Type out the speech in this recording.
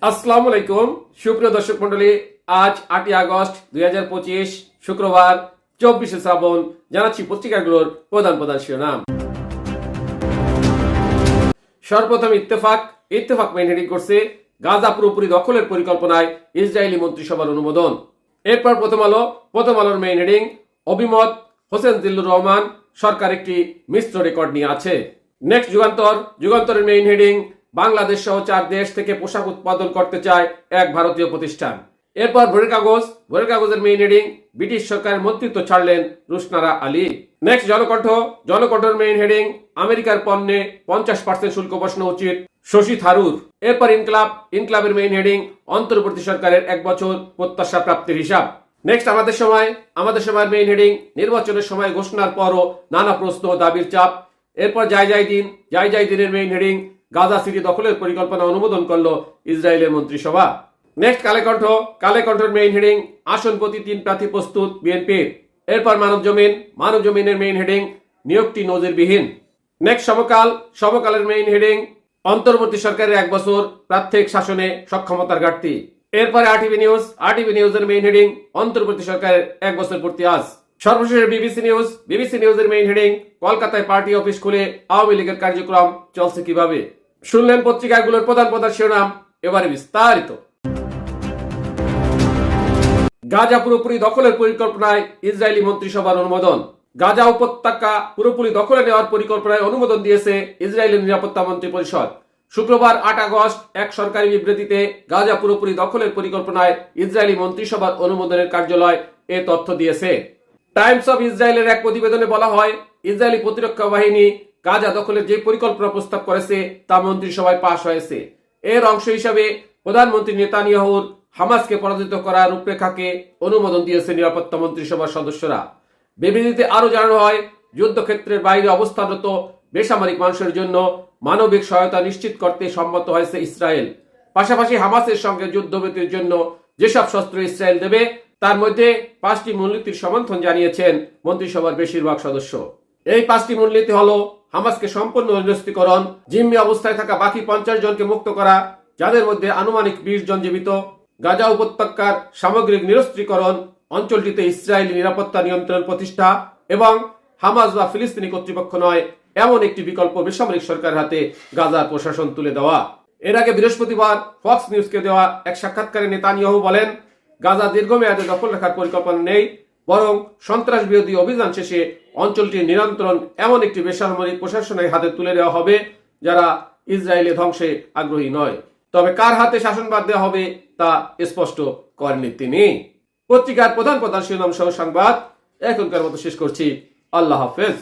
আসসালামু আলাইকুম সুপ্রিয় দর্শক মন্ডলী, আজ 8ই আগস্ট 2025 শুক্রবার 24শে শ্রাবণ। জানাচ্ছি পত্রিকাগুলোর প্রধান প্রধান শিরোনাম। সর্বপ্রথম ইত্তেফাক মেইন হেডিং করছে গাজা পুরোপুরি দখলের পরিকল্পনায় ইসরায়েলি মন্ত্রিসভার অনুমোদন। এরপর প্রথম আলোর মেইন হেডিং অভিমত হোসেন জিল্লুর রহমান, সরকার একটি মিশ্র রেকর্ড নিয়ে আছে। নেক্সট যুগান্তরের মেইন হেডিং বাংলাদেশ সহ 4 দেশ থেকে পোশাক উৎপাদন করতে চায় এক ভারতীয় প্রতিষ্ঠান। এরপর ভোরের কাগজের মেইন হেডিং ব্রিটিশ সরকারের মন্ত্রিত্ব ছাড়লেন রুশনারা আলী। নেক্সট জনকণ্ঠের মেইন হেডিং আমেরিকার পণ্যে 50% শুল্ক বসানো উচিত শশী থারুর। এরপর ইনকলাবের মেইন হেডিং অন্তর্বর্তী সরকারের 1 বছর প্রত্যাশা প্রাপ্তির হিসাব। নেক্সট আমাদের সময়ের মেইন হেডিং নির্বাচনের সময় ঘোষণার পরও নানা প্রশ্ন ও দাবির চাপ। এরপর যাই দিনের মেইন হেডিং গাজা সিটি দখলের পরিকল্পনা অনুমোদন করলো ইসরায়েলের মন্ত্রিসভা। নেক্সট কালেকণ্ঠের মেইন হেডিং আসন প্রতি 3 প্রার্থী প্রস্তুত বিএনপির। এরপর মানবজমিনের মেইন হেডিং নিয়োগটি নজিরবিহীন। নেক্সট সমকালের মেইন হেডিং অন্তর্বর্তী সরকারের 1 বছর প্রাত্যহিক শাসনে সক্ষমতার ঘাটতি। এরপরে আরটিভি নিউজের মেইন হেডিং অন্তর্বর্তী সরকারের 1 বছর পূর্তি আজ। সর্বশেষে বিবিসি নিউজের মেইন হেডিং কলকাতায় পার্টি অফিস খুলে আওয়ামী লীগের কার্যক্রম চলছে কিভাবে। শুনলেন পত্রিকাগুলোর প্রধান শিরোনাম, এবারে বিস্তারিত। গাজা পুরোপুরি দখলের পরিকল্পনায় ইসরায়েলি মন্ত্রিসভার অনুমোদন। গাজা উপত্যকা পুরোপুরি দখলে নেওয়ার পরিকল্পনায় অনুমোদন দিয়েছে ইসরায়েলের নিরাপত্তা মন্ত্রী পরিষদ। শুক্রবার 8 আগস্ট এক সরকারি বিবৃতিতে গাজা পুরোপুরি দখলের পরিকল্পনায় ইসরায়েলি মন্ত্রিসভার অনুমোদনের কার্যালয় এ তথ্য দিয়েছে। টাইমস অফ ইসরায়েলের এক প্রতিবেদনে বলা হয়, ইসরায়েলি প্রতিরক্ষা বাহিনী গাজা দখলের যে পরিকল্পনা প্রস্তাব করেছে তা মন্ত্রিসভায় পাশ হয়েছে। এর অংশ হিসাবে প্রধানমন্ত্রী নেতানিয়াহুর হামাসকে পরাজিত করার রূপরেখাকে অনুমোদন দিয়েছে নিরাপত্তা মন্ত্রিসভার সদস্যরা। বিবৃতিতে আরো জানানো হয়, যুদ্ধক্ষেত্রের বাইরে অবস্থানরত বেসামরিক মানুষের জন্য মানবিক সহায়তা নিশ্চিত করতে সম্মত হয়েছে ইসরায়েল। পাশাপাশি হামাসের সঙ্গে যুদ্ধবিরতির জন্য যেসব শস্ত্র ইসরায়েল দেবে তার মধ্যে 5টি মূলনীতির সমর্থন জানিয়েছেন মন্ত্রিসভার বেশিরভাগ সদস্য। এই 5টি মূলনীতি হলো হামাসকে সম্পূর্ণ নিরস্ত্রীকরণ, জিম্মি অবস্থায় থাকা বাকি 50 জনকে মুক্ত করা, যাদের মধ্যে আনুমানিক 20 জন জীবিত, গাজা উপত্যকার সামগ্রিক নিরস্ত্রীকরণ, অঞ্চলটিতে ইসরায়েলি নিরাপত্তা নিয়ন্ত্রণ প্রতিষ্ঠা এবং হামাস বা ফিলিস্তিনি কর্তৃপক্ষ নয় এমন একটি বিকল্প বেসামরিক সরকারের হাতে গাজার প্রশাসন তুলে দেওয়া। এর আগে বৃহস্পতিবার ফক্স নিউজকে দেওয়া এক সাক্ষাৎকারে নেতানিয়াহু বলেন, গাজা দীর্ঘমেয়াদে দখল রাখার পরিকল্পনা নেই, বরং সন্ত্রাস বিরোধী অভিযান শেষে অঞ্চলটির নিয়ন্ত্রণ এমন একটি বেসামরিক প্রশাসনের হাতে তুলে দেওয়া হবে যারা ইসরায়েলে ধ্বংসে আগ্রহী নয়। তবে কার হাতে শাসনভার দেওয়া হবে তা স্পষ্ট করেননি তিনি। পত্রিকার প্রধান শিরোনাম সহ সংবাদ এখনকার মতো শেষ করছি। আল্লাহ হাফেজ।